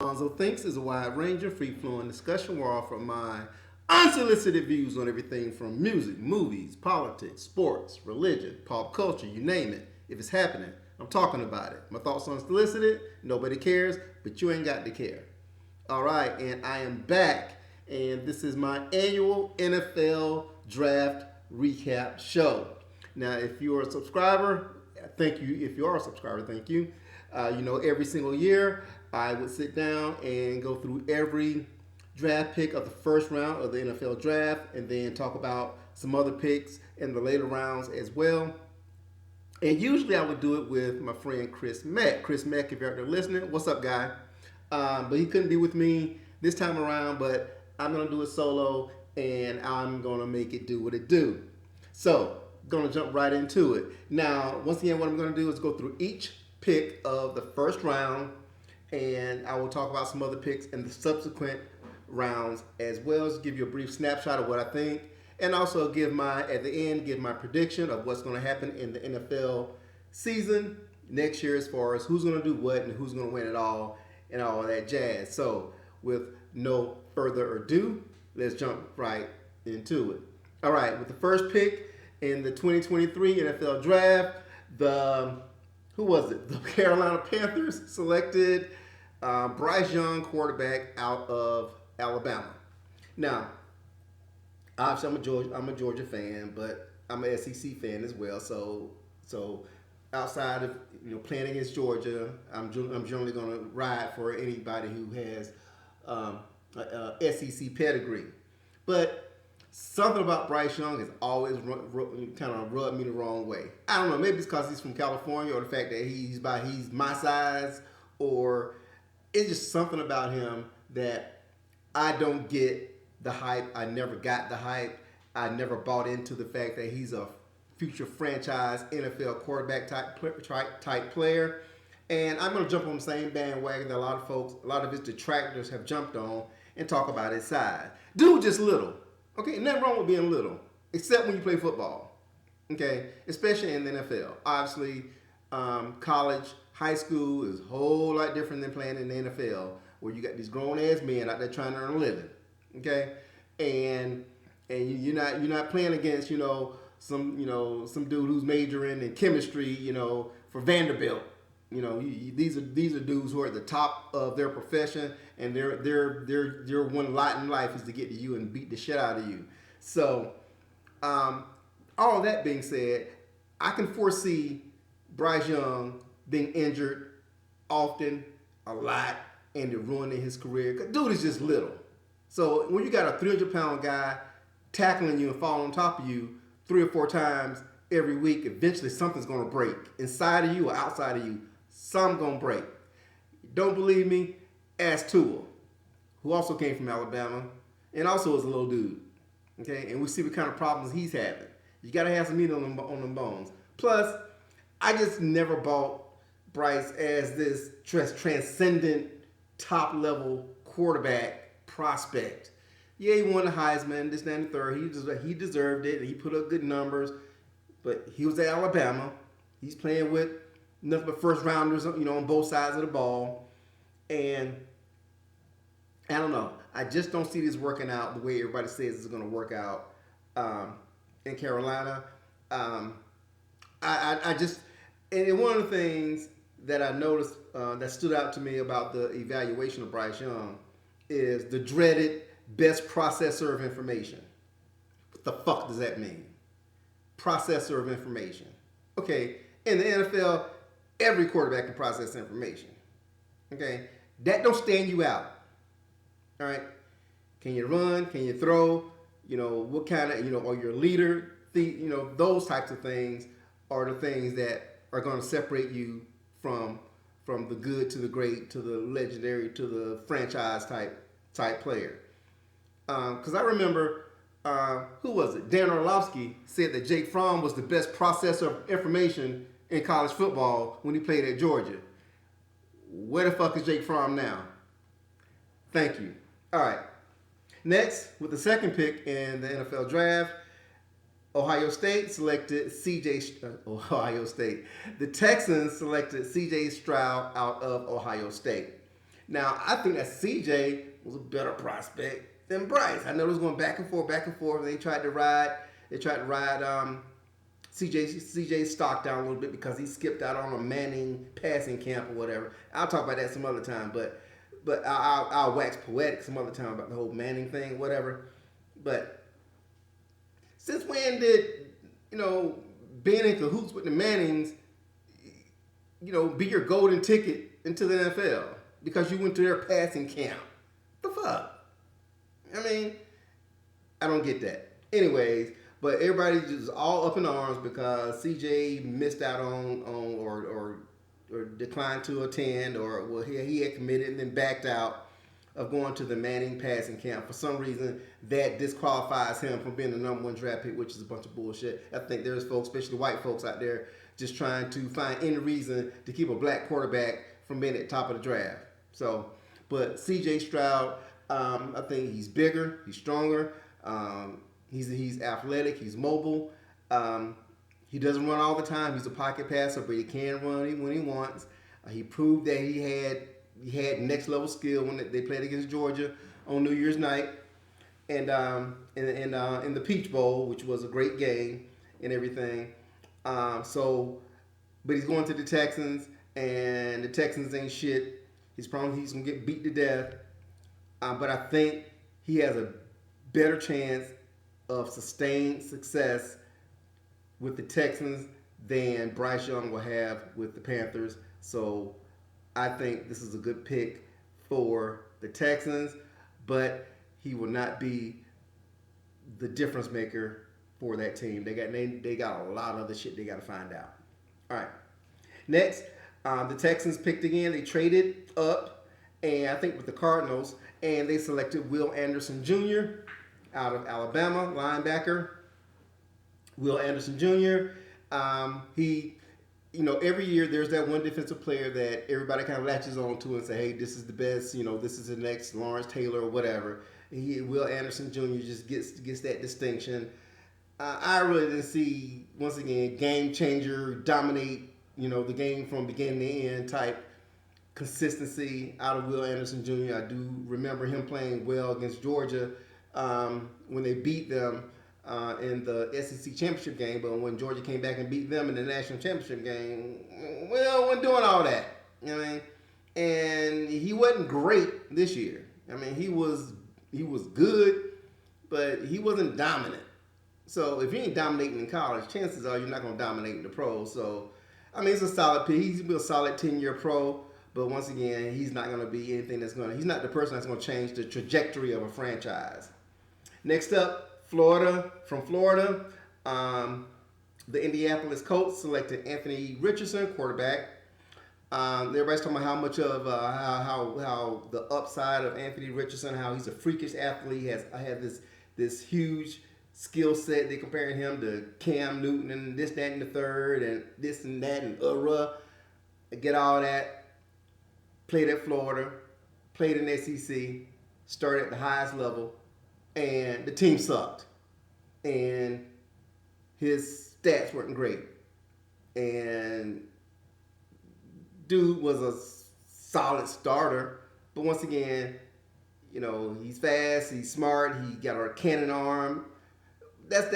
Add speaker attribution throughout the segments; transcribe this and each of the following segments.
Speaker 1: Alonzo Thinks is a wide range of free flowing discussion where I offer my unsolicited views on everything from music, movies, politics, sports, religion, pop culture, you name it. If it's happening, I'm talking about it. My thoughts unsolicited, nobody cares, but you ain't got to care. All right, and I am back, and this is my annual NFL draft recap show. Now, if you're a subscriber, thank you. If you are a subscriber, thank you. Every single year I would sit down and go through every draft pick of the first round of the NFL draft and then talk about some other picks in the later rounds as well. And usually I would do it with my friend Chris Mack. Chris Mack, if you're out there listening, what's up, guy? But he couldn't be with me this time around, but I'm going to do it solo and I'm going to make it do what it do. So, going to jump right into it. Now, once again, what I'm going to do is go through each pick of the first round, and I will talk about some other picks in the subsequent rounds as well as give you a brief snapshot of what I think, and also give my prediction of what's going to happen in the NFL season next year as far as who's going to do what and who's going to win it all and all that jazz. So, with no further ado, let's jump right into it. All right, with the first pick in the 2023 NFL Draft, the Carolina Panthers selected Bryce Young, quarterback out of Alabama. Now, obviously, I'm a Georgia fan, but I'm an SEC fan as well. So outside of playing against Georgia, I'm generally going to ride for anybody who has SEC pedigree. But something about Bryce Young has always kind of rubbed me the wrong way. I don't know. Maybe it's because he's from California, or the fact that he's my size, or it's just something about him that I don't get the hype. I never got the hype. I never bought into the fact that he's a future franchise NFL quarterback type player. And I'm going to jump on the same bandwagon that a lot of his detractors have jumped on and talk about his size. Dude, just little. Okay, nothing wrong with being little, except when you play football. Okay, especially in the NFL. Obviously, college, high school is a whole lot different than playing in the NFL, where you got these grown ass men out there trying to earn a living. Okay, and you're not playing against some dude who's majoring in chemistry for Vanderbilt. These are dudes who are at the top of their profession, and their one lot in life is to get to you and beat the shit out of you. So, all that being said, I can foresee Bryce Young being injured often, a lot, and it ruining his career. 'Cause dude is just little. So when you got a 300-pound guy tackling you and falling on top of you 3 or 4 times every week, eventually something's going to break inside of you or outside of you. Something's going to break. Don't believe me? Ask Tua, who also came from Alabama and also is a little dude. Okay, and we see what kind of problems he's having. You got to have some meat on them bones. Plus, I just never bought Bryce as this transcendent top-level quarterback prospect. Yeah, he won the Heisman, this, that, and the third. He deserved it, and he put up good numbers. But he was at Alabama. He's playing with nothing but first rounders, on both sides of the ball. And I don't know. I just don't see this working out the way everybody says it's going to work out in Carolina. I just, and one of the things that I noticed that stood out to me about the evaluation of Bryce Young is the dreaded best processor of information. What the fuck does that mean? Processor of information. Okay, in the NFL, every quarterback can process information. Okay, that don't stand you out. All right, can you run? Can you throw? What kind of, are you a leader? Those types of things are the things that are going to separate you from the good to the great to the legendary to the franchise type player. Because I remember, who was it? Dan Orlovsky said that Jake Fromm was the best processor of information in college football when he played at Georgia. Where the fuck is Jake Fromm now? Thank you. All right. Next, with the second pick in the NFL draft, Ohio State selected Ohio State. The Texans selected C.J. Stroud out of Ohio State. Now, I think that CJ was a better prospect than Bryce. I know it was going back and forth, back and forth. They tried to ride CJ's stock down a little bit because he skipped out on a Manning passing camp or whatever. I'll talk about that some other time, but I'll wax poetic some other time about the whole Manning thing, whatever. But since when did being in cahoots with the Mannings, be your golden ticket into the NFL because you went to their passing camp? The fuck? I mean, I don't get that. Anyways, but everybody's just all up in arms because CJ missed out on or declined to attend, or well, he had committed and then backed out of going to the Manning passing camp. For some reason, that disqualifies him from being the number one draft pick, which is a bunch of bullshit. I think there's folks, especially white folks out there, just trying to find any reason to keep a black quarterback from being at the top of the draft. So, but C.J. Stroud, I think he's bigger, he's stronger, he's athletic, he's mobile. He doesn't run all the time. He's a pocket passer, but he can run when he wants. He proved that he had next level skill when they played against Georgia on New Year's night, and in the Peach Bowl, which was a great game and everything. But he's going to the Texans, and the Texans ain't shit. He's gonna get beat to death. But I think he has a better chance of sustained success with the Texans than Bryce Young will have with the Panthers. So I think this is a good pick for the Texans, but he will not be the difference maker for that team. They got a lot of other shit they got to find out. All right. Next, the Texans picked again. They traded up, and I think with the Cardinals, and they selected Will Anderson Jr. out of Alabama, linebacker. Will Anderson Jr. Every year there's that one defensive player that everybody kind of latches on to and say, hey, this is the best, this is the next Lawrence Taylor or whatever. Will Anderson Jr. just gets that distinction. I really didn't see, once again, game changer, dominate, the game from beginning to end type consistency out of Will Anderson Jr. I do remember him playing well against Georgia when they beat them in the SEC championship game, but when Georgia came back and beat them in the national championship game, well, wasn't doing all that. You know what I mean? And he wasn't great this year. I mean, he was good, but he wasn't dominant. So if you ain't dominating in college, chances are you're not going to dominate in the pros. So, I mean, it's a solid pick. He's been a solid 10-year pro, but once again, he's not going to be anything he's not the person that's going to change the trajectory of a franchise. Next up, Florida. The Indianapolis Colts selected Anthony Richardson, quarterback. Everybody's talking about how much of how the upside of Anthony Richardson, how he's a freakish athlete. He has this huge skill set. They're comparing him to Cam Newton and this, that, and the third, and this and that, and get all that. Played at Florida, played in SEC, started at the highest level, and the team sucked. And his stats weren't great. And dude was a solid starter, but once again, he's fast, he's smart, he got a cannon arm. That's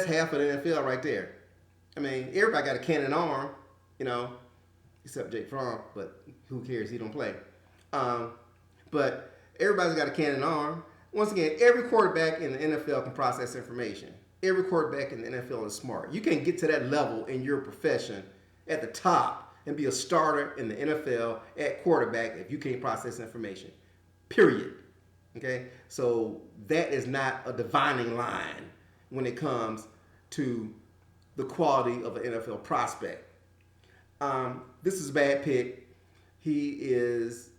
Speaker 1: half of the NFL right there. I mean, everybody got a cannon arm, except Jake Fromm, but who cares? He don't play. But everybody's got a cannon arm. Once again, every quarterback in the NFL can process information. Every quarterback in the NFL is smart. You can't get to that level in your profession at the top and be a starter in the NFL at quarterback if you can't process information. Period. Okay? So that is not a divining line when it comes to the quality of an NFL prospect. This is a bad pick. He is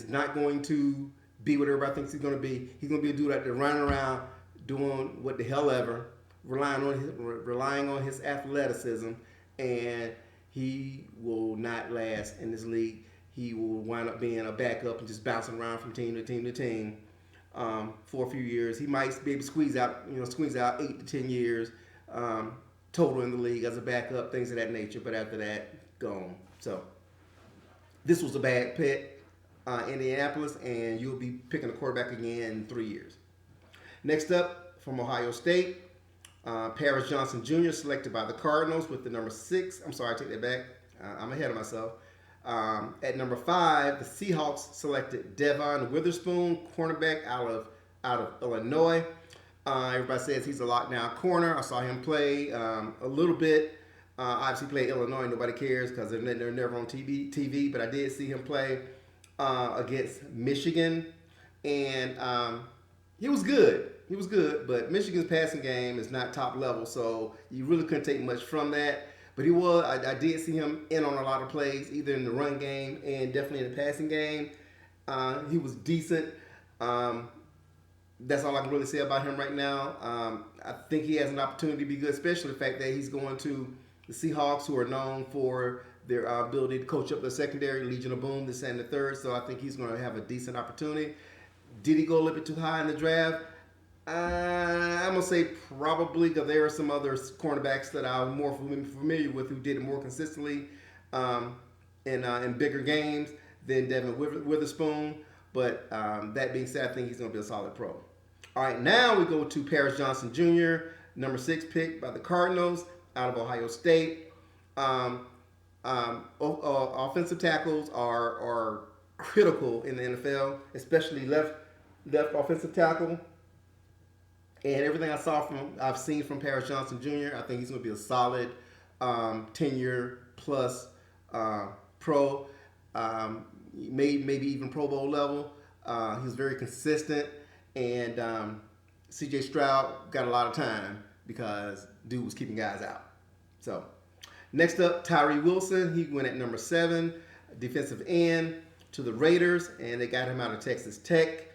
Speaker 1: not going to be what everybody thinks he's going to be. He's going to be a dude out there running around doing what the hell ever, relying on his athleticism, and he will not last in this league. He will wind up being a backup and just bouncing around from team to team to team for a few years. He might be able to squeeze out 8 to 10 years total in the league as a backup, things of that nature. But after that, gone. So this was a bad pick. Indianapolis, and you'll be picking a quarterback again in 3 years. Next up, from Ohio State, Paris Johnson Jr. selected by the Cardinals with the number 6. I'm sorry, I take that back. I'm ahead of myself. At number 5, the Seahawks selected Devon Witherspoon, cornerback out of Illinois. Everybody says he's a lockdown corner. I saw him play a little bit. Obviously, played Illinois. Nobody cares because they're never on TV. But I did see him play against Michigan, and he was good. He was good, but Michigan's passing game is not top level, so you really couldn't take much from that. But he was. I did see him in on a lot of plays, either in the run game and definitely in the passing game. He was decent. That's all I can really say about him right now. I think he has an opportunity to be good, especially the fact that he's going to the Seahawks, who are known for their ability to coach up the secondary, Legion of Boom, this and the third. So I think he's going to have a decent opportunity. Did he go a little bit too high in the draft? I'm going to say probably, because there are some other cornerbacks that I'm more familiar with who did it more consistently in bigger games than Devin Witherspoon. But that being said, I think he's going to be a solid pro. All right, now we go to Paris Johnson Jr., number 6 pick by the Cardinals out of Ohio State. Offensive tackles are critical in the NFL, especially left offensive tackle. And everything I've seen from Paris Johnson Jr., I think he's going to be a solid 10-year plus pro, maybe even Pro Bowl level. He's very consistent, and C.J. Stroud got a lot of time because dude was keeping guys out. So next up, Tyree Wilson. He went at number 7, defensive end to the Raiders, and they got him out of Texas Tech.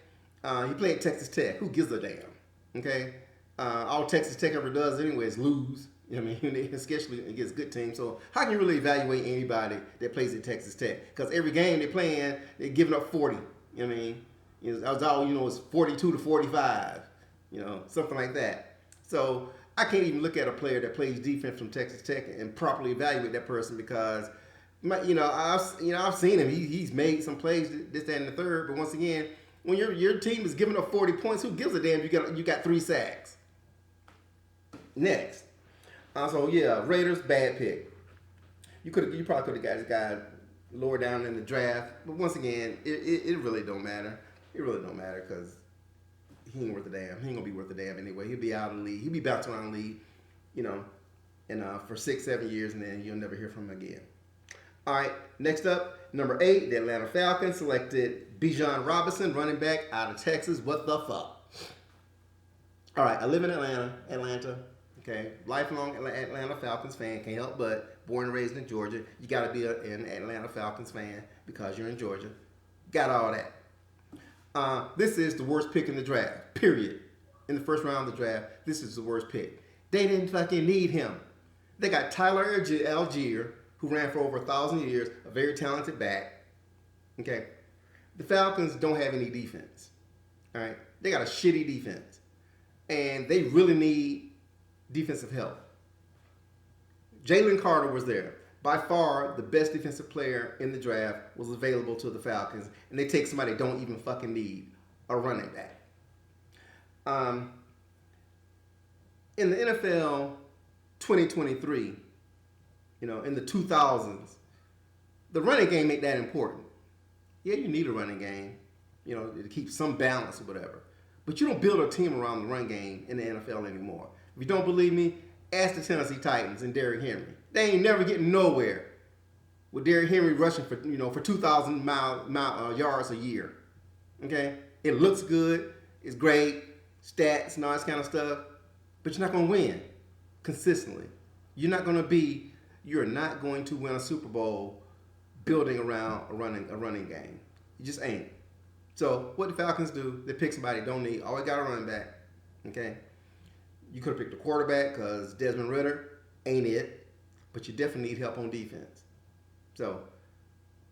Speaker 1: He played Texas Tech. Who gives a damn? Okay, all Texas Tech ever does anyway is lose. You know what I mean, especially against good teams. So how can you really evaluate anybody that plays at Texas Tech? Because every game they're playing, they're giving up 40. You know what I mean? It's 42 to 45. Something like that. So I can't even look at a player that plays defense from Texas Tech and properly evaluate that person because, I've seen him. He's made some plays, this, that, and the third. But once again, when your team is giving up 40 points, who gives a damn? You got 3 sacks. Next, Raiders, bad pick. You probably could have got this guy lower down in the draft, but once again, it really don't matter. It really don't matter because he ain't worth a damn. He ain't gonna be worth a damn anyway. He'll be out of the league. He'll be bouncing around the league, and for 6-7 years, and then you'll never hear from him again. All right, next up, number 8, the Atlanta Falcons selected Bijan Robinson, running back out of Texas. What the fuck? All right, I live in Atlanta. Okay, lifelong Atlanta Falcons fan. Can't help but born and raised in Georgia. You got to be an Atlanta Falcons fan because you're in Georgia. Got all that. This is the worst pick in the draft, period. In the first round of the draft, this is the worst pick. They didn't fucking need him. They got Tyler Algier, who ran for over 1,000 years, a very talented back. Okay, the Falcons don't have any defense. All right, they got a shitty defense, and they really need defensive help. Jalen Carter was there. By far, the best defensive player in the draft was available to the Falcons, and they take somebody that don't even fucking need a running back. In the NFL 2023, in the 2000s, the running game ain't that important. Yeah, you need a running game, to keep some balance or whatever. But you don't build a team around the run game in the NFL anymore. If you don't believe me, ask the Tennessee Titans and Derrick Henry. They ain't never getting nowhere with Derrick Henry rushing for 2,000 yards a year. Okay, it looks good, it's great, stats and all this kind of stuff, but you're not going to win consistently. You're not going to win a Super Bowl building around a running game. You just ain't. So what the Falcons do, they pick somebody don't need. Always got a running back. Okay. You could have picked a quarterback because Desmond Ridder ain't it, but you definitely need help on defense. So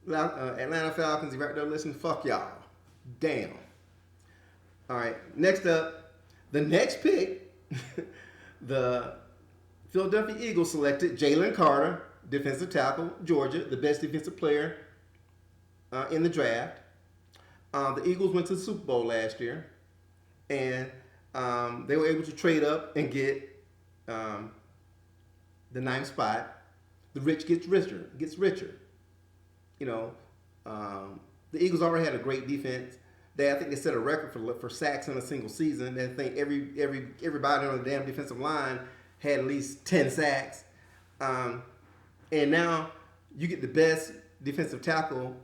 Speaker 1: Atlanta Falcons, you right there listening, fuck y'all. Damn. All right. Next up, the next pick, the Philadelphia Eagles selected Jalen Carter, defensive tackle, Georgia, the best defensive player in the draft. The Eagles went to the Super Bowl last year, and they were able to trade up and get um, the ninth spot. The rich gets richer, gets richer. You know, um, the Eagles already had a great defense. I think they set a record for sacks in a single season. I think everybody on the damn defensive line had at least 10 sacks. Um, and now you get the best defensive tackle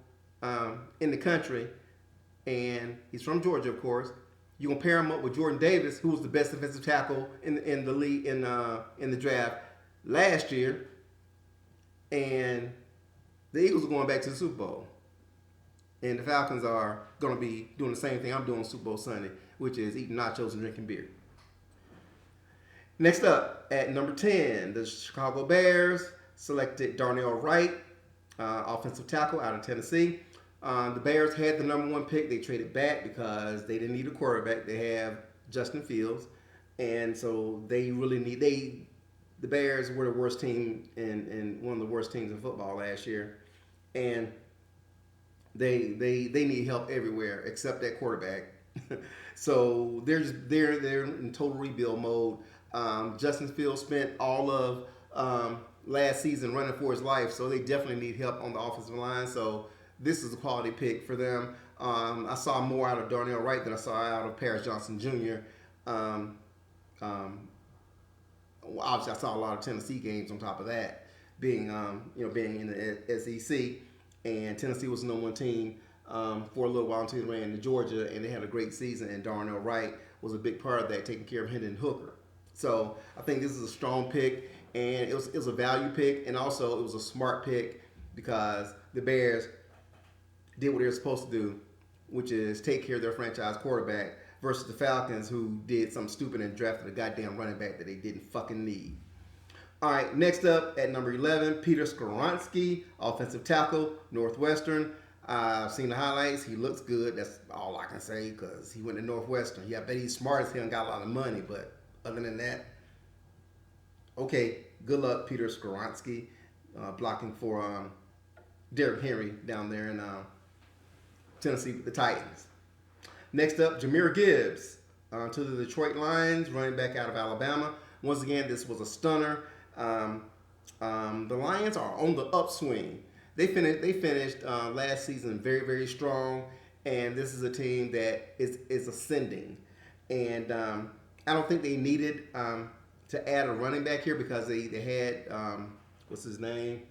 Speaker 1: in the country, and he's from Georgia, of course. You gonna pair him up with Jordan Davis, who was the best defensive tackle in the league in the draft last year, and the Eagles are going back to the Super Bowl, and the Falcons are going to be doing the same thing I'm doing Super Bowl Sunday, which is eating nachos and drinking beer. Next up, at number 10, the Chicago Bears selected Darnell Wright, offensive tackle out of Tennessee. The Bears had the number 1 pick. They traded back because they didn't need a quarterback. They have Justin Fields, and so they really need the Bears were the worst team and one of the worst teams in football last year, and they need help everywhere except that quarterback. So they're in total rebuild mode. Justin Fields spent all of last season running for his life, so they definitely need help on the offensive line. So this is a quality pick for them. I saw more out of Darnell Wright than I saw out of Paris Johnson Jr. Obviously, I saw a lot of Tennessee games on top of that, being being in the SEC, and Tennessee was the number 1 team for a little while until they ran into Georgia, and they had a great season. And Darnell Wright was a big part of that, taking care of Hendon Hooker. So I think this is a strong pick, and it was a value pick, and also it was a smart pick because the Bears did what they were supposed to do, which is take care of their franchise quarterback, versus the Falcons, who did something stupid and drafted a goddamn running back that they didn't fucking need. All right, next up at number 11, Peter Skoronski, offensive tackle, Northwestern. I've seen the highlights. He looks good. That's all I can say because he went to Northwestern. Yeah, I bet he's smart as hell and got a lot of money, but other than that, okay, good luck, Peter Skoronski, blocking for Derrick Henry down there in Tennessee with the Titans. Next up, Jahmyr Gibbs to the Detroit Lions, running back out of Alabama. Once again, this was a stunner. The Lions are on the upswing. They finished last season very, very strong, and this is a team that is ascending. And I don't think they needed to add a running back here because they had what's his name?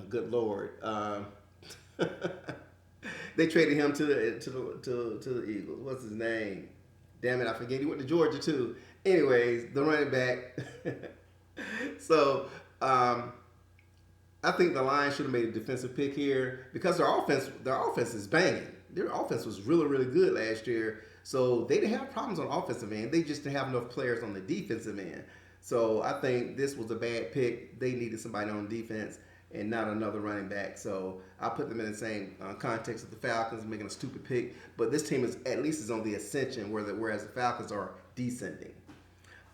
Speaker 1: Good Lord. They traded him to the Eagles. What's his name? Damn it, I forget. He went to Georgia too. Anyways, the running back. So I think the Lions should have made a defensive pick here because their offense is banging. Their offense was really, really good last year. So they didn't have problems on the offensive end. They just didn't have enough players on the defensive end. So I think this was a bad pick. They needed somebody on defense and not another running back. So I put them in the same context of the Falcons, making a stupid pick. But this team is at least on the ascension, whereas the Falcons are descending.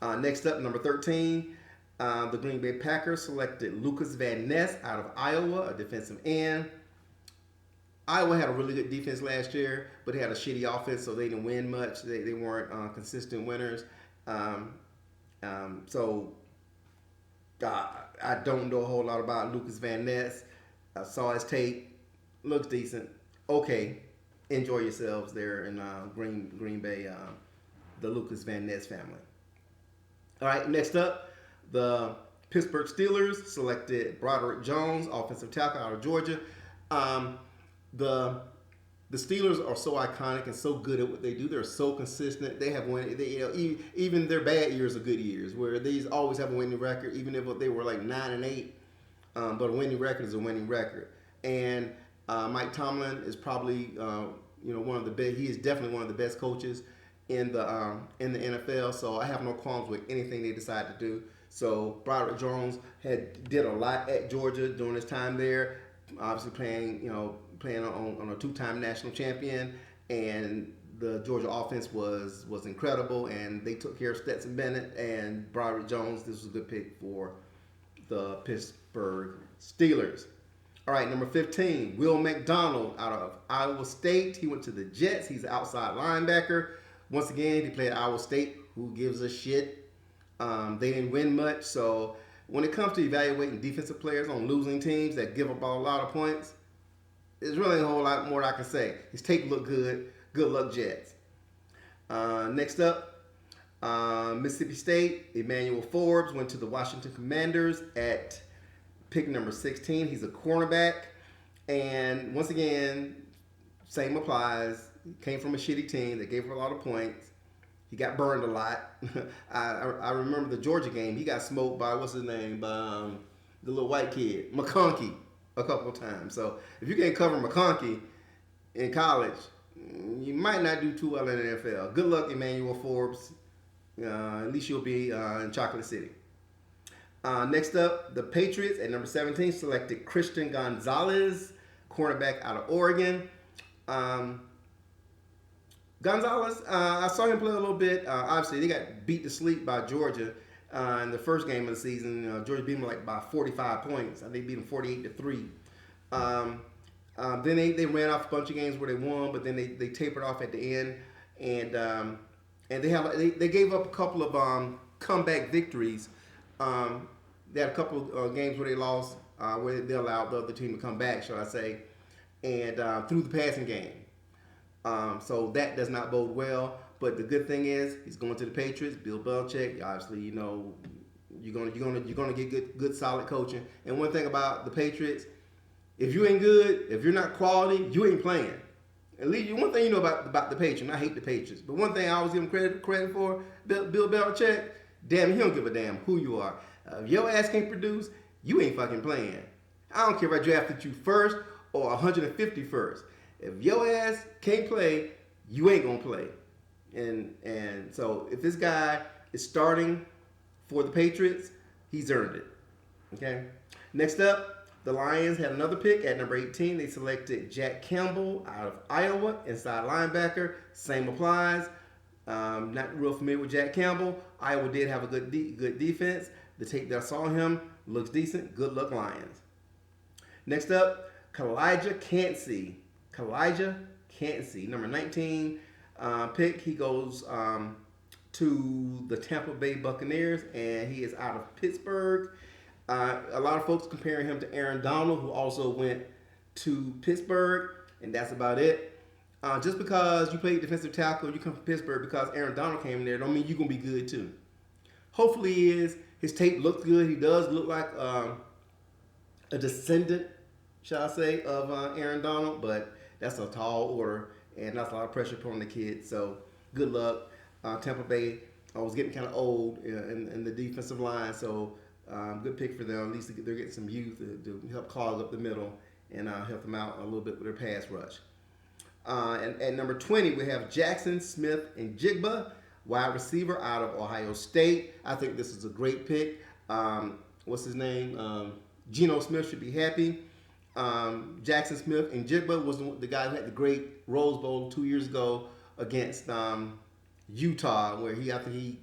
Speaker 1: Next up, number 13, the Green Bay Packers selected Lucas Van Ness out of Iowa, a defensive end. Iowa had a really good defense last year, but they had a shitty offense, so they didn't win much. They weren't consistent winners. So I don't know a whole lot about Lucas Van Ness. I saw his tape. Looks decent. Okay. Enjoy yourselves there in Green Bay, the Lucas Van Ness family. All right, next up, the Pittsburgh Steelers selected Broderick Jones, offensive tackle out of Georgia. The Steelers are so iconic and so good at what they do. They're so consistent. They have won. Even their bad years are good years, where they always have a winning record, even if they were like 9-8. But a winning record is a winning record. And Mike Tomlin is probably one of the best. He is definitely one of the best coaches in the NFL. So I have no qualms with anything they decide to do. So Broderick Jones did a lot at Georgia during his time there. Obviously playing on a 2-time national champion, and the Georgia offense was incredible, and they took care of Stetson Bennett and Broderick Jones. This was a good pick for the Pittsburgh Steelers. All right, number 15, Will McDonald out of Iowa State. He went to the Jets. He's an outside linebacker. Once again, he played at Iowa State. Who gives a shit? They didn't win much. So when it comes to evaluating defensive players on losing teams that give up a lot of points, there's really a whole lot more I can say. His tape looked good. Good luck, Jets. Next up, Mississippi State. Emmanuel Forbes went to the Washington Commanders at pick number 16. He's a cornerback. And once again, same applies. He came from a shitty team that gave him a lot of points. He got burned a lot. I remember the Georgia game. He got smoked by, what's his name? By the little white kid, McConkey, a couple of times. So if you can't cover McConkey in college, you might not do too well in the NFL. Good luck, Emmanuel Forbes. At least you'll be in Chocolate City. Next up, the Patriots at number 17 selected Christian Gonzalez, cornerback out of Oregon. Gonzalez, I saw him play a little bit. Obviously, they got beat to sleep by Georgia in the first game of the season. Georgia beat them like by 45 points. I think they beat them 48-3. Then they ran off a bunch of games where they won, but then they tapered off at the end, and they gave up a couple of comeback victories. They had a couple of games where they lost, where they allowed the other team to come back, shall I say, and through the passing game. So that does not bode well. But the good thing is he's going to the Patriots. Bill Belichick, obviously, you know, you're gonna get good solid coaching. And one thing about the Patriots, if you ain't good, if you're not quality, you ain't playing. At least one thing you know about the Patriots, and I hate the Patriots, but one thing I always give him credit for, Bill Belichick, damn, he don't give a damn who you are. If your ass can't produce, you ain't fucking playing. I don't care if I drafted you first or 151st. If your ass can't play, you ain't gonna play. And so if this guy is starting for the Patriots, he's earned it. Okay. Next up, the Lions had another pick at number 18. They selected Jack Campbell out of Iowa, inside linebacker. Same applies. Not real familiar with Jack Campbell. Iowa did have a good defense. The tape that I saw him looks decent. Good luck, Lions. Next up, Kalijah Cansey, number 19 pick. He goes to the Tampa Bay Buccaneers, and he is out of Pittsburgh. A lot of folks comparing him to Aaron Donald, who also went to Pittsburgh, and that's about it. Just because you played defensive tackle, you come from Pittsburgh, because Aaron Donald came in there, don't mean you're going to be good too. Hopefully he is. His tape looks good. He does look like a descendant, shall I say, of Aaron Donald, but that's a tall order, and that's a lot of pressure put on the kid. So good luck. Tampa Bay was getting kind of old in the defensive line, so good pick for them. At least they're getting some youth to help clog up the middle and help them out a little bit with their pass rush. And at number 20, we have Jackson Smith and Jigba, wide receiver out of Ohio State. I think this is a great pick. What's his name? Geno Smith should be happy. Jackson Smith and Jigba was the guy who had the great Rose Bowl 2 years ago against Utah, where he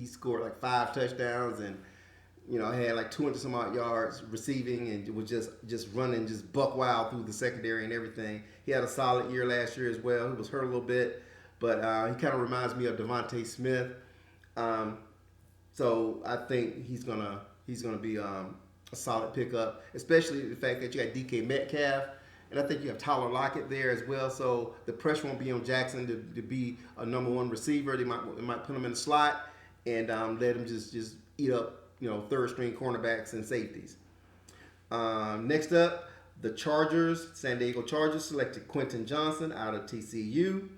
Speaker 1: scored like 5 touchdowns and had like 200 some odd yards receiving, and was just running just buck wild through the secondary and everything. He had a solid year last year as well. He was hurt a little bit, but he kind of reminds me of Devontae Smith. So I think he's gonna be a solid pickup, especially the fact that you got DK Metcalf, and I think you have Tyler Lockett there as well. So the pressure won't be on Jackson to be a number one receiver. They might put him in the slot and let him just eat up third string cornerbacks and safeties. Next up, the San Diego Chargers selected Quentin Johnson out of TCU.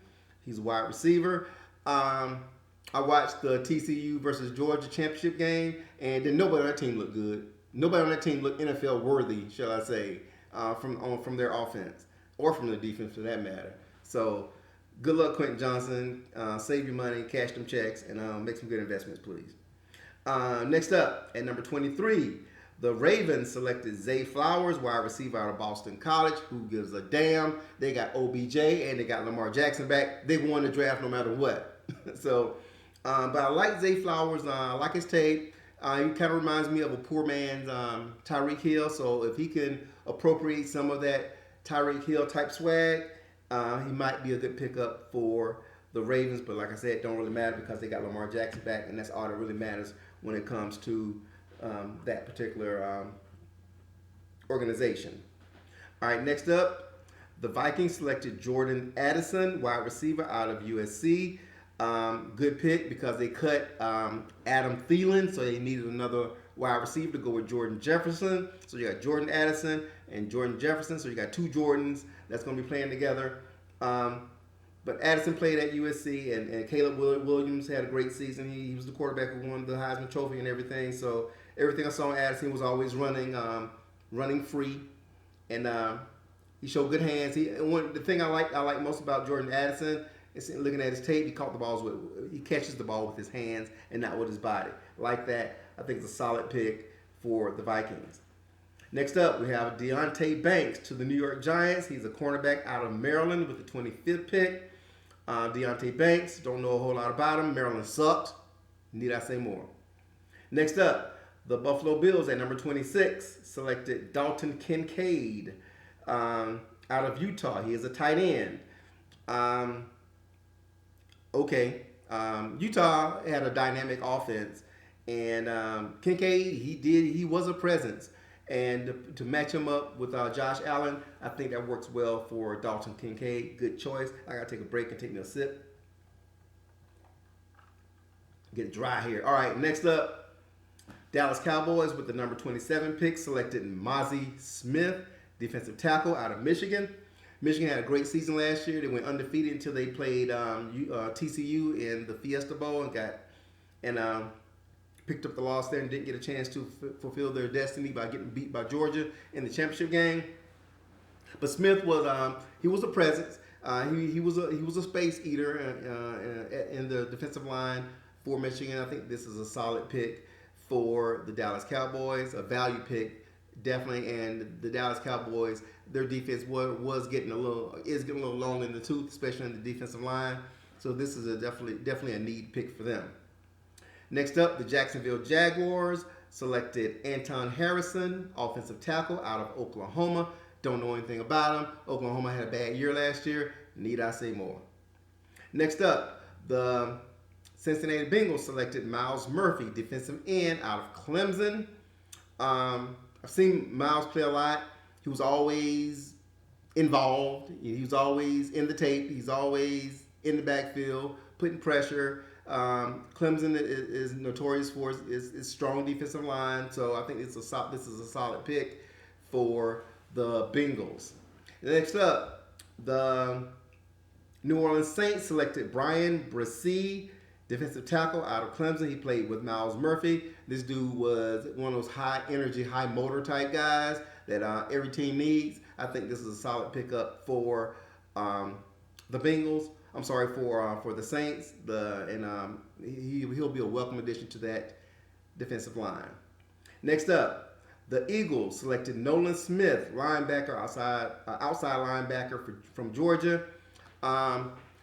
Speaker 1: He's a wide receiver. I watched the TCU versus Georgia championship game, and then nobody on that team looked good. Nobody on that team looked NFL worthy, shall I say, from their offense or from the defense for that matter. So good luck, Quentin Johnson. Save your money, cash them checks, and make some good investments, please. Next up, at number 23, the Ravens selected Zay Flowers, wide receiver out of Boston College. Who gives a damn? They got OBJ and they got Lamar Jackson back. They won the draft no matter what. So, but I like Zay Flowers. I like his tape. He kind of reminds me of a poor man's Tyreek Hill. So if he can appropriate some of that Tyreek Hill type swag, he might be a good pickup for the Ravens. But like I said, it don't really matter because they got Lamar Jackson back, and that's all that really matters when it comes to that particular organization. All right, next up, the Vikings selected Jordan Addison, wide receiver out of USC. Good pick because they cut Adam Thielen, so they needed another wide receiver to go with Jordan Jefferson. So you got Jordan Addison and Jordan Jefferson. So you got two Jordans that's going to be playing together. But Addison played at USC, and Caleb Williams had a great season. He was the quarterback who won the Heisman Trophy and everything. So everything I saw in Addison was always running free, and he showed good hands. The thing I like most about Jordan Addison is looking at his tape. He catches the ball with his hands and not with his body. Like that, I think it's a solid pick for the Vikings. Next up, we have Deonte Banks to the New York Giants. He's a cornerback out of Maryland with the 25th pick. Deonte Banks, don't know a whole lot about him. Maryland sucked. Need I say more? Next up, the Buffalo Bills at number 26 selected Dalton Kincaid out of Utah. He is a tight end. Utah had a dynamic offense, and Kincaid, he was a presence. And to match him up with Josh Allen, I think that works well for Dalton Kincaid. Good choice. I got to take a break and take me a sip. Get dry here. All right, next up, Dallas Cowboys with the number 27 pick selected Mozzie Smith, defensive tackle out of Michigan. Michigan had a great season last year. They went undefeated until they played TCU in the Fiesta Bowl and picked up the loss there and didn't get a chance to fulfill their destiny by getting beat by Georgia in the championship game. But Smith was a presence. He was a space eater in the defensive line for Michigan. I think this is a solid pick for the Dallas Cowboys, a value pick definitely. And the Dallas Cowboys, their defense is getting a little long in the tooth, especially in the defensive line. So this is definitely a need pick for them. Next up, the Jacksonville Jaguars selected Anton Harrison, offensive tackle out of Oklahoma. Don't know anything about him. Oklahoma had a bad year last year. Need I say more? Next up, the Cincinnati Bengals selected Myles Murphy, defensive end out of Clemson. I've seen Myles play a lot. He was always involved. He was always in the tape. He's always in the backfield, putting pressure. Clemson is notorious for its strong defensive line, so I think this is a solid pick for the Bengals. Next up, the New Orleans Saints selected Brian Bresee, defensive tackle out of Clemson. He played with Myles Murphy. This dude was one of those high energy, high motor type guys that every team needs. I think this is a solid pickup for the Bengals. I'm sorry for the Saints. He'll be a welcome addition to that defensive line. Next up, the Eagles selected Nolan Smith, linebacker outside linebacker from Georgia.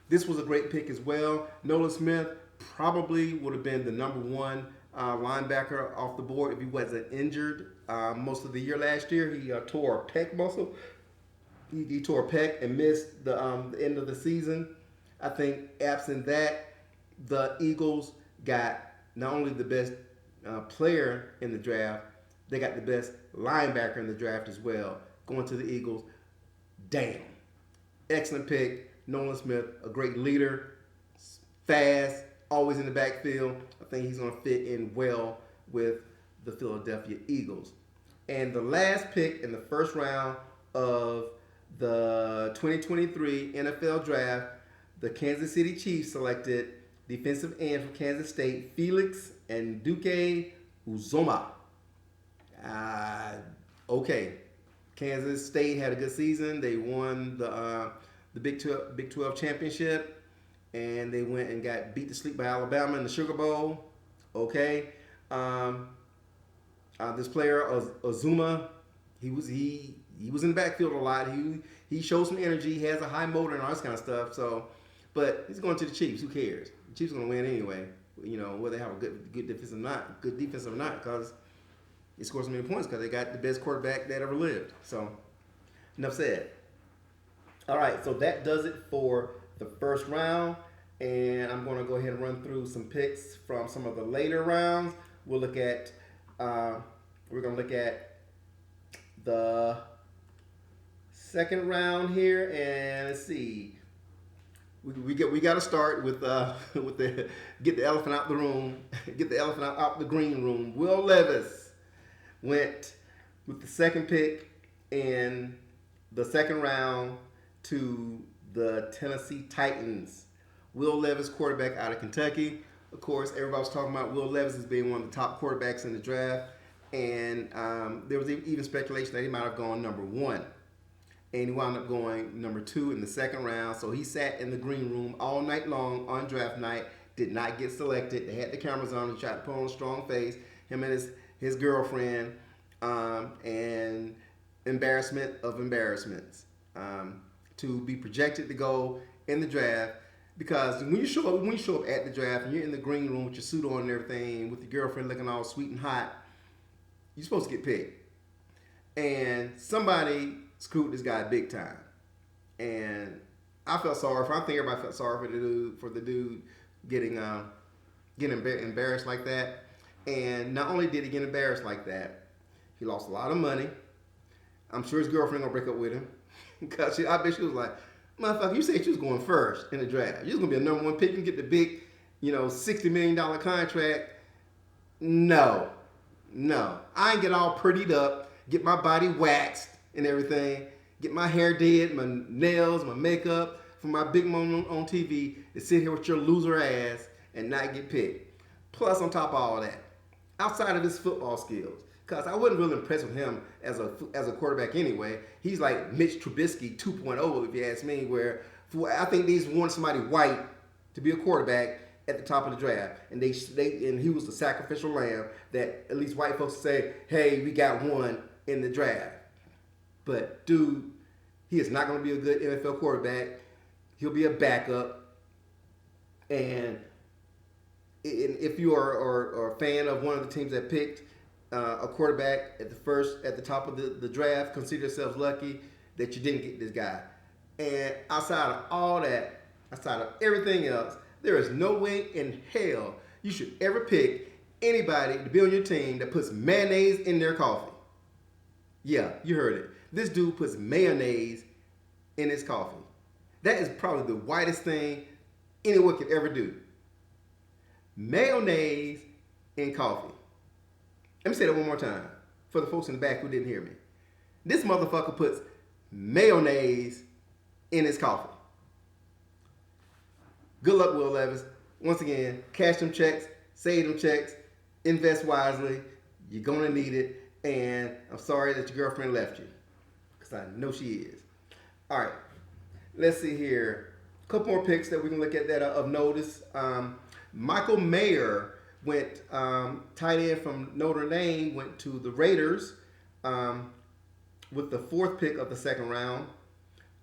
Speaker 1: This was a great pick as well. Nolan Smith probably would have been the number one linebacker off the board if he wasn't injured most of the year last year. He tore a pec muscle. He tore a pec and missed the end of the season. I think absent that, the Eagles got not only the best player in the draft, they got the best linebacker in the draft as well. Going to the Eagles, damn. Excellent pick. Nolan Smith, a great leader, fast, always in the backfield. I think he's going to fit in well with the Philadelphia Eagles. And the last pick in the first round of the 2023 NFL Draft, the Kansas City Chiefs selected defensive end from Kansas State, Felix and Duque Uzoma. Okay. Kansas State had a good season. They won the Big 12 championship, and they went and got beat to sleep by Alabama in the Sugar Bowl. Okay. This player, Uzoma, he was in the backfield a lot. He showed some energy. He has a high motor and all this kind of stuff. So, but he's going to the Chiefs. Who cares? The Chiefs are going to win anyway. You know, whether they have a good defense or not, because He scores so many points because they got the best quarterback that ever lived. So, enough said. All right, so that does it for the first round. And I'm going to go ahead and run through some picks from some of the later rounds. We'll look at, we're going to look at the second round here, and let's see. We got to start with with the get the elephant out the room, get the elephant out the green room. Will Levis went with the second pick in the second round to the Tennessee Titans. Will Levis, quarterback out of Kentucky. Of course, everybody was talking about Will Levis as being one of the top quarterbacks in the draft, and there was even speculation that he might have gone number 1. And he wound up going number 2 in the second round. So he sat in the green room all night long on draft night, did not get selected. They had the cameras on. He tried to put on a strong face. Him and his girlfriend, and embarrassment of embarrassments, to be projected to go in the draft. Because when you show up at the draft and you're in the green room with your suit on and everything, with your girlfriend looking all sweet and hot, you're supposed to get picked. And somebody screwed this guy big time, and I felt sorry for. I think everybody felt sorry for the dude getting embarrassed like that. And not only did he get embarrassed like that, he lost a lot of money. I'm sure his girlfriend gonna break up with him because I bet she was like, "Motherfucker, you said you was going first in the draft. You was gonna be a number 1 pick and get the big, $60 million contract." No, I ain't get all prettied up, get my body waxed and everything, get my hair did, my nails, my makeup for my big moment on TV to sit here with your loser ass and not get picked. Plus, on top of all that, outside of his football skills, because I wasn't really impressed with him as a quarterback anyway. He's like Mitch Trubisky 2.0, if you ask me, where I think they just wanted somebody white to be a quarterback at the top of the draft, and and he was the sacrificial lamb that at least white folks say, "Hey, we got one in the draft." But dude, he is not going to be a good NFL quarterback. He'll be a backup. And if you are a fan of one of the teams that picked a quarterback at the top of the draft, consider yourselves lucky that you didn't get this guy. And outside of all that, outside of everything else, there is no way in hell you should ever pick anybody to be on your team that puts mayonnaise in their coffee. Yeah, you heard it. This dude puts mayonnaise in his coffee. That is probably the whitest thing anyone could ever do. Mayonnaise in coffee. Let me say that one more time for the folks in the back who didn't hear me. This motherfucker puts mayonnaise in his coffee. Good luck, Will Levis. Once again, cash them checks, save them checks, invest wisely. You're going to need it. And I'm sorry that your girlfriend left you, because I know she is. All right, let's see here. A couple more picks that we can look at that are of notice. Michael Mayer went tight end from Notre Dame, went to the Raiders with the 4th pick of the second round.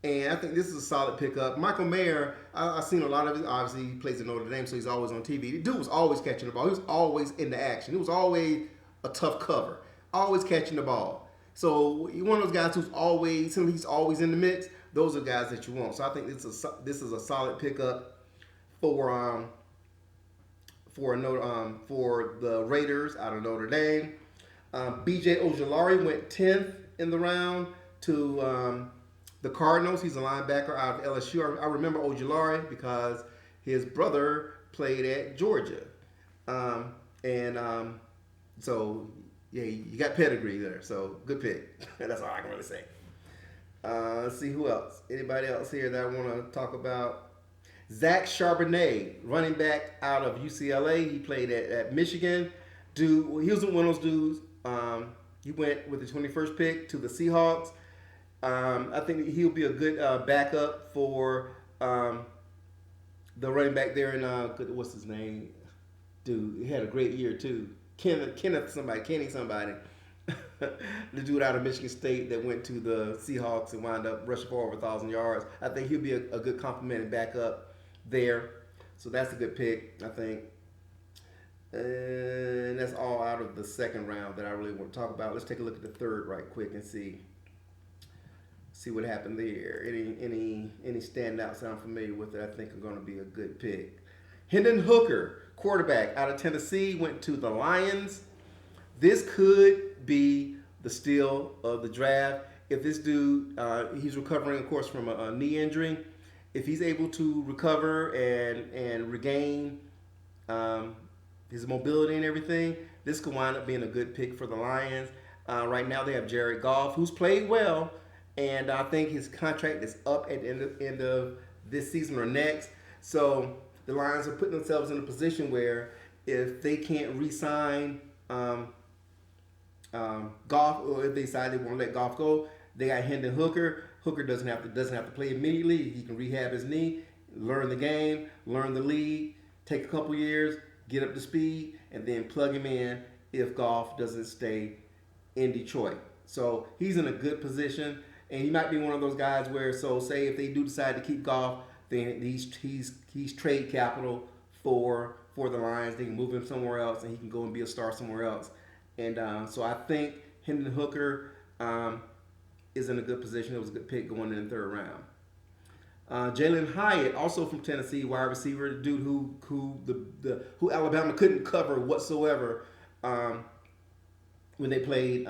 Speaker 1: And I think this is a solid pickup. Michael Mayer, I've seen a lot of it. Obviously, he plays at Notre Dame, so he's always on TV. The dude was always catching the ball. He was always in the action. It was always a tough cover. Always catching the ball. So you're one of those guys who's always in the mix. Those are guys that you want. So I think this is a solid pickup for the Raiders out of Notre Dame. B.J. Ojulari went 10th in the round to the Cardinals. He's a linebacker out of LSU. I remember Ojulari because his brother played at Georgia, so yeah, you got pedigree there. So good pick. That's all I can really say. Let's see who else. Anybody else here that I want to talk about? Zach Charbonnet, running back out of UCLA. He played at Michigan. Dude, he was one of those dudes. He went with the 21st pick to the Seahawks. I think he'll be a good backup for the running back there in what's his name? Dude, he had a great year too. Kenny somebody. The dude out of Michigan State that went to the Seahawks and wound up rushing for over 1,000 yards. I think he'll be a good complementary backup there. So that's a good pick, I think. And that's all out of the second round that I really want to talk about. Let's take a look at the third right quick and see what happened there. Any standouts that I'm familiar with that I think are going to be a good pick. Hendon Hooker, quarterback out of Tennessee, went to the Lions. This could be the steal of the draft. If this dude, he's recovering, of course, from a knee injury. If he's able to recover and regain his mobility and everything, this could wind up being a good pick for the Lions. Right now, they have Jared Goff, who's played well, and I think his contract is up at the end of this season or next. So the Lions are putting themselves in a position where if they can't re-sign Goff, or if they decide they want to let Goff go, they got Hendon Hooker. Hooker doesn't have to play immediately. He can rehab his knee, learn the game, learn the league, take a couple years, get up to speed, and then plug him in if Goff doesn't stay in Detroit. So he's in a good position, and he might be one of those guys where, so say if they do decide to keep Goff, then he's trade capital for the Lions. They can move him somewhere else, and he can go and be a star somewhere else. And so I think Hendon Hooker is in a good position. It was a good pick going in the third round. Jalen Hyatt, also from Tennessee, wide receiver, the dude who Alabama couldn't cover whatsoever when they played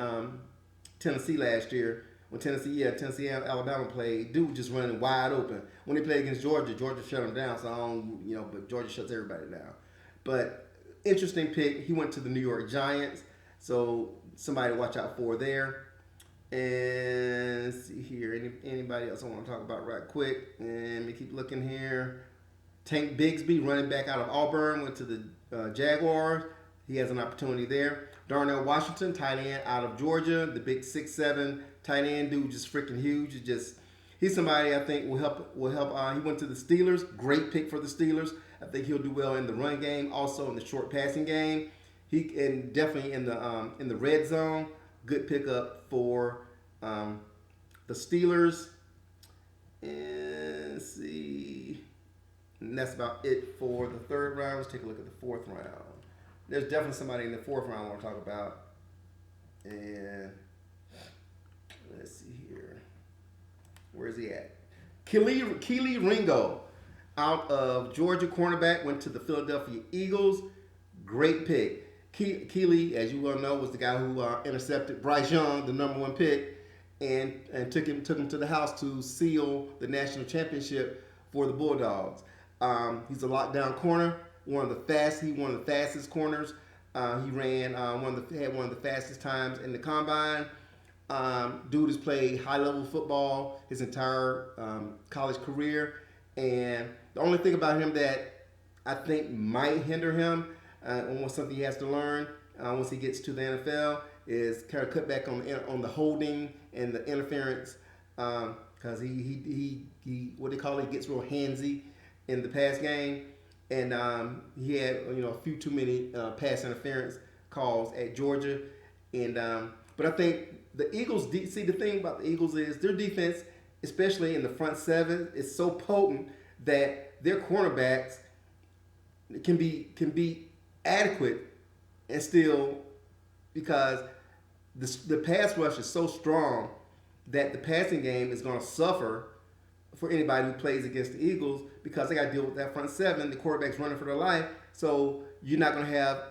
Speaker 1: Tennessee last year. When Tennessee and Alabama played, dude just running wide open. When they played against Georgia, Georgia shut him down. So but Georgia shuts everybody down. But interesting pick. He went to the New York Giants. So somebody to watch out for there. And let's see here. Anybody else I want to talk about right quick? And let me keep looking here. Tank Bigsby, running back out of Auburn, went to the Jaguars. He has an opportunity there. Darnell Washington, tight end out of Georgia, the big 6'7" tight end dude, just freaking huge. He's somebody I think will help. He went to the Steelers. Great pick for the Steelers. I think he'll do well in the run game, also in the short passing game. And definitely in the red zone. Good pickup for the Steelers. And let's see. And that's about it for the third round. Let's take a look at the fourth round. There's definitely somebody in the fourth round I want to talk about. And let's see here. Where is he at? Keely Ringo, out of Georgia, cornerback, went to the Philadelphia Eagles. Great pick. Keely, as you well know, was the guy who intercepted Bryce Young, the number one pick, and took him to the house to seal the national championship for the Bulldogs. He's a lockdown corner, one of the fastest corners. He ran had one of the fastest times in the combine. Dude has played high level football his entire college career, and the only thing about him that I think might hinder him, something he has to learn once he gets to the NFL, is kind of cut back on the holding and the interference, because he what they call it, gets real handsy in the pass game, and he had a few too many pass interference calls at Georgia, and but I think the Eagles, see, the thing about the Eagles is their defense, especially in the front seven, is so potent that their cornerbacks can be adequate, and still, because the pass rush is so strong that the passing game is going to suffer for anybody who plays against the Eagles, because they got to deal with that front seven. The quarterback's running for their life, so you're not going to have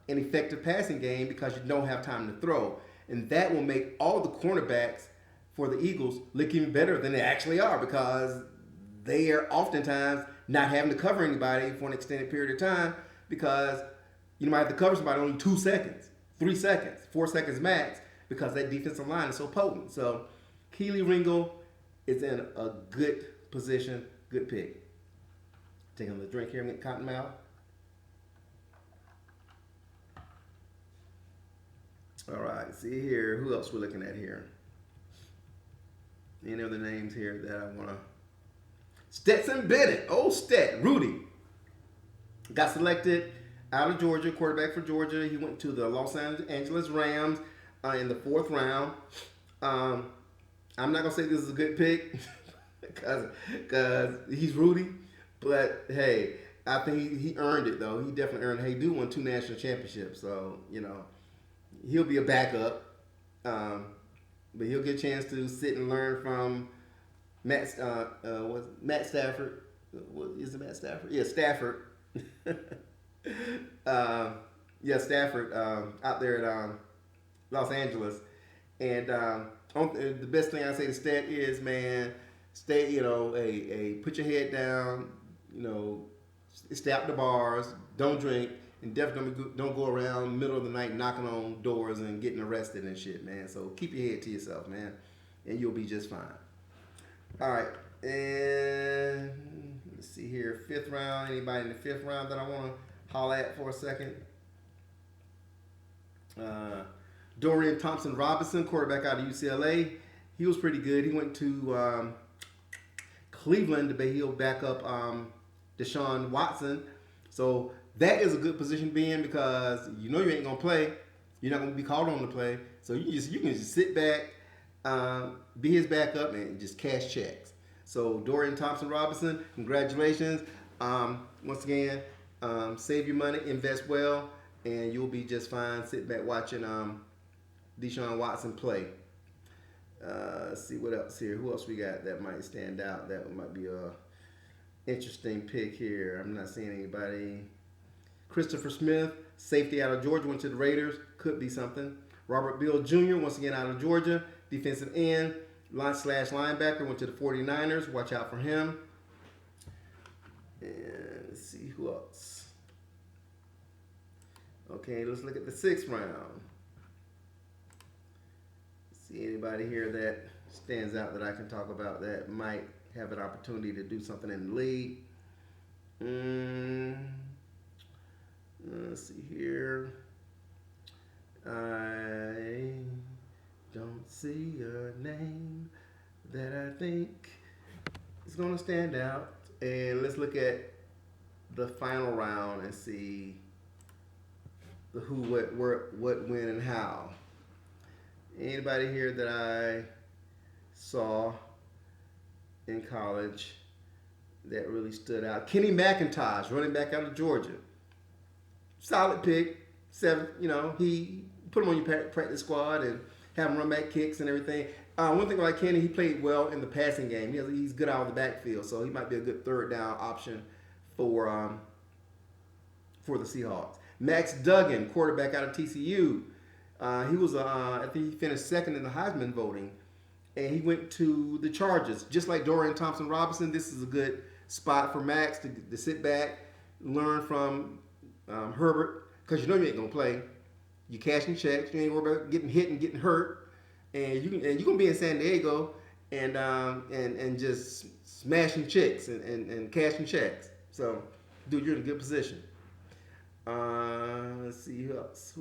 Speaker 1: an effective passing game because you don't have time to throw, and that will make all the cornerbacks for the Eagles look even better than they actually are, because they are oftentimes not having to cover anybody for an extended period of time, because you might have to cover somebody only 2 seconds, 3 seconds, 4 seconds max, because that defensive line is so potent. So Keely Ringo is in a good position, good pick. Taking a drink here, I'm getting cotton mouth. All right, see here, who else we're looking at here? Any other names here that I want to? Stetson Bennett, Rudy, got selected out of Georgia, quarterback for Georgia. He went to the Los Angeles Rams in the fourth round. I'm not gonna say this is a good pick because he's Rudy, but hey, I think he earned it though. He definitely earned it. He do won 2 national championships, so you know he'll be a backup. Um, but he'll get a chance to sit and learn from Matt Stafford. What is it, Matt Stafford? Yeah, Stafford. um, yeah, Stafford out there at Los Angeles, and the best thing I say to Stat is, man, stay. You know, put your head down. You know, stay out the bars. Don't drink. And definitely don't go around middle of the night knocking on doors and getting arrested and shit, man. So keep your head to yourself, man, and you'll be just fine. All right, and let's see here. Fifth round. Anybody in the fifth round that I want to holler at for a second? Dorian Thompson Robinson, quarterback out of UCLA. He was pretty good. He went to Cleveland, but he'll back up Deshaun Watson. So that is a good position to be in because you know you ain't gonna play. You're not gonna be called on to play. So you can just sit back, be his backup, and just cash checks. So Dorian Thompson Robinson, congratulations. Once again, save your money, invest well, and you'll be just fine. Sit back watching Deshaun Watson play. Let's see what else here. Who else we got that might stand out? That might be a interesting pick here. I'm not seeing anybody. Christopher Smith, safety out of Georgia, went to the Raiders. Could be something. Robert Bill Jr., once again out of Georgia, defensive end, /linebacker, went to the 49ers. Watch out for him. And let's see who else. Okay, let's look at the sixth round. See anybody here that stands out that I can talk about that might have an opportunity to do something in the league. Let's see here. I don't see a name that I think is going to stand out. And let's look at the final round and see the who, what, where, what, when, and how. Anybody here that I saw in college that really stood out? Kenny McIntosh, running back out of Georgia. Solid pick. Seven, you know, he put him on your practice squad and have him run back kicks and everything. One thing about Kenny, he played well in the passing game. He's good out of the backfield, so he might be a good third down option for the Seahawks. Max Duggan, quarterback out of TCU. He was, I think he finished second in the Heisman voting, and he went to the Chargers. Just like Dorian Thompson Robinson, this is a good spot for Max to sit back, learn from Herbert, because you know you ain't gonna play. You cashing checks. You ain't worried about getting hit and getting hurt, and you're gonna be in San Diego and just smashing chicks and cashing checks. So, dude, you're in a good position. Let's see who else.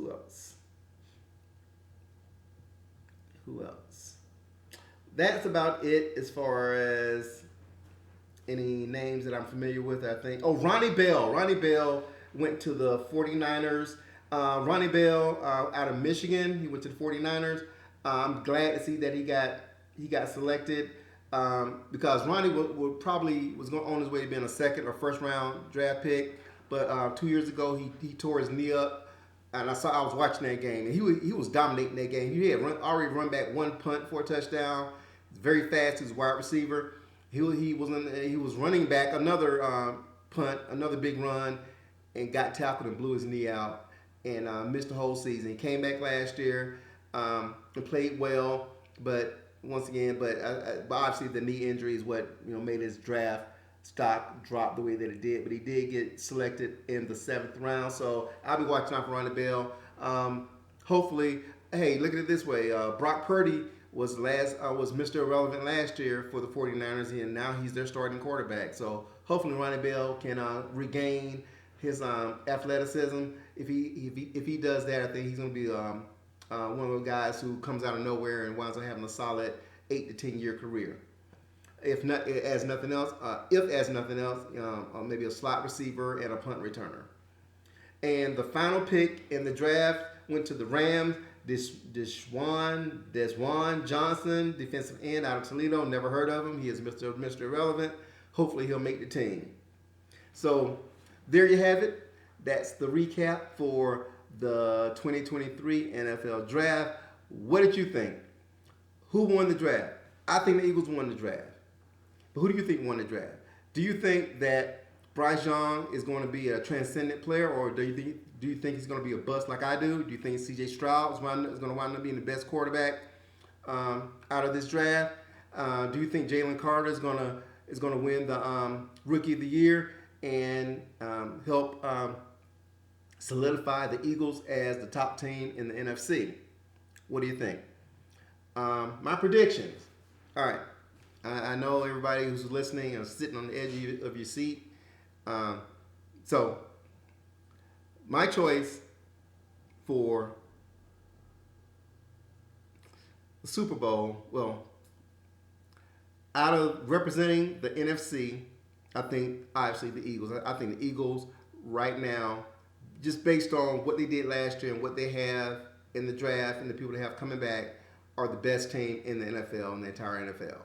Speaker 1: Who else? That's about it as far as any names that I'm familiar with, I think. Oh, Ronnie Bell. Ronnie Bell went to the 49ers. Ronnie Bell out of Michigan. He went to the 49ers. I'm glad to see that he got selected because Ronnie would probably was going on his way to being a second or first round draft pick. But 2 years ago, he tore his knee up. And I was watching that game, and he was dominating that game. He had already run back one punt for a touchdown. He's very fast. He's a wide receiver. He was running back another punt, another big run, and got tackled and blew his knee out and missed the whole season. He came back last year and played well, but once again, but obviously the knee injury is what made his draft stock drop the way that it did. But he did get selected in the 7th round, so I'll be watching out for Ronnie Bell. Hopefully, hey, look at it this way: Brock Purdy was Mr. Irrelevant last year for the 49ers, and now he's their starting quarterback. So hopefully Ronnie Bell can regain his athleticism. If he does that, I think he's going to be one of those guys who comes out of nowhere and winds up having a solid 8 to 10 year career. If as nothing else, maybe a slot receiver and a punt returner. And the final pick in the draft went to the Rams. Desjuan Johnson, defensive end out of Toledo. Never heard of him. He is Mr. Irrelevant. Hopefully he'll make the team. So there you have it. That's the recap for the 2023 NFL Draft. What did you think? Who won the draft? I think the Eagles won the draft. But who do you think won the draft? Do you think that Bryce Young is going to be a transcendent player, or do you think he's going to be a bust like I do? Do you think C.J. Stroud is going to wind up being the best quarterback out of this draft? Do you think Jalen Carter is going to win the Rookie of the Year and help solidify the Eagles as the top team in the NFC? What do you think? My predictions. All right. I know everybody who's listening is sitting on the edge of your seat. So, my choice for the Super Bowl, well, out of representing the NFC, I think obviously the Eagles. I think the Eagles right now, just based on what they did last year and what they have in the draft and the people they have coming back, are the best team in the NFL, in the entire NFL.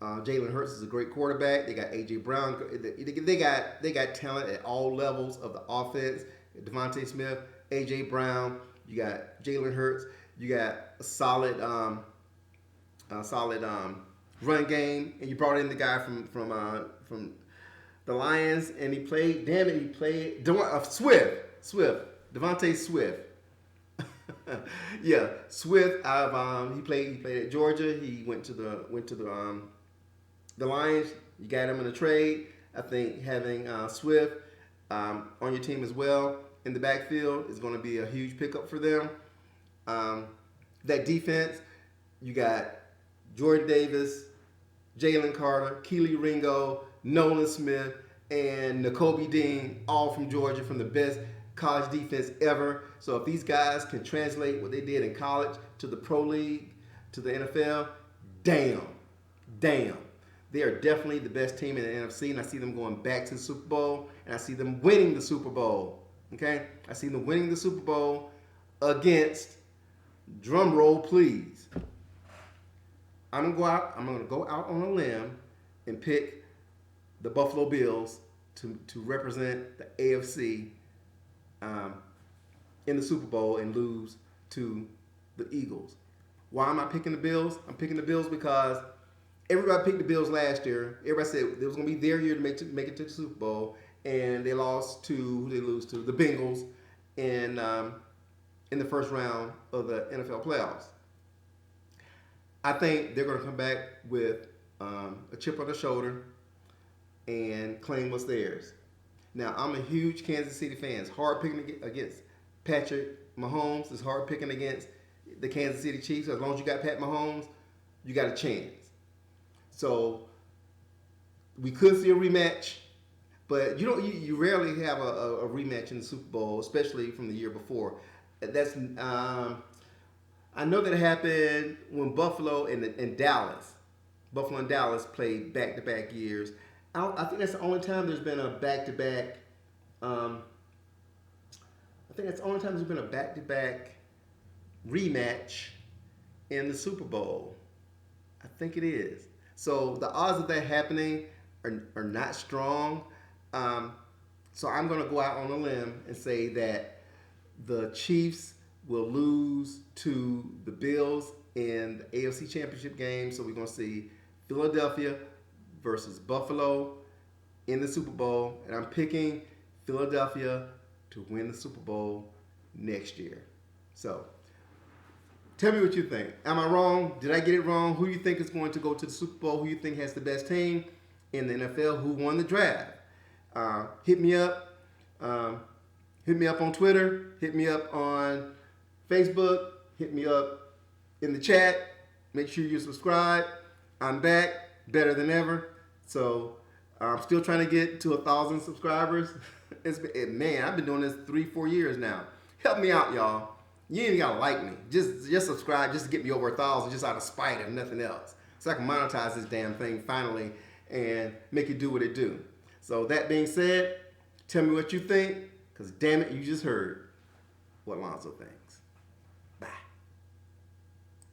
Speaker 1: Jalen Hurts is a great quarterback. They got A.J. Brown. They got talent at all levels of the offense. Devontae Smith, A.J. Brown. You got Jalen Hurts. You got a solid run game, and you brought in the guy from the Lions, and he played. Damn it, he played Devontae Swift. Yeah, Swift. He played at Georgia. He went to the Lions. You got him in a trade. I think having Swift on your team as well in the backfield is going to be a huge pickup for them. That defense, you got Jordan Davis, Jalen Carter, Keely Ringo, Nolan Smith, and Nakobe Dean, all from Georgia, from the best college defense ever. So if these guys can translate what they did in college to the pro league, to the NFL, damn. They are definitely the best team in the NFC, and I see them going back to the Super Bowl, and I see them winning the Super Bowl. Okay? I see them winning the Super Bowl against, drum roll please, I'm going to go out on a limb and pick the Buffalo Bills to represent the AFC in the Super Bowl and lose to the Eagles. Why am I picking the Bills? I'm picking the Bills because everybody picked the Bills last year. Everybody said it was going to be their year to make it to the Super Bowl, and they lost to who they lose to? The Bengals in the first round of the NFL playoffs. I think they're going to come back with a chip on their shoulder and claim what's theirs. Now, I'm a huge Kansas City fan. It's hard picking against Patrick Mahomes. It's hard picking against the Kansas City Chiefs. As long as you got Pat Mahomes, you got a chance. So we could see a rematch, but you rarely have a rematch in the Super Bowl, especially from the year before. That's I know that it happened when Buffalo and Dallas played back-to-back years. I think that's the only time there's been a back-to-back. I think that's the only time there's been a back-to-back rematch in the Super Bowl. I think it is. So the odds of that happening are not strong. So I'm going to go out on a limb and say that the Chiefs will lose to the Bills in the AFC Championship game. So we're going to see Philadelphia versus Buffalo in the Super Bowl. And I'm picking Philadelphia to win the Super Bowl next year. So tell me what you think. Am I wrong? Did I get it wrong? Who do you think is going to go to the Super Bowl? Who do you think has the best team in the NFL? Who won the draft? Hit me up. Hit me up on Twitter. Hit me up on Facebook. Hit me up in the chat. Make sure you subscribe. I'm back, better than ever. So I'm still trying to get to 1,000 subscribers. Man, I've been doing this 3-4 years now. Help me out, y'all. You ain't even gotta like me. Just subscribe just to get me over 1,000, just out of spite and nothing else. So I can monetize this damn thing finally and make it do what it do. So that being said, tell me what you think, because damn it, you just heard what Lonzo thinks.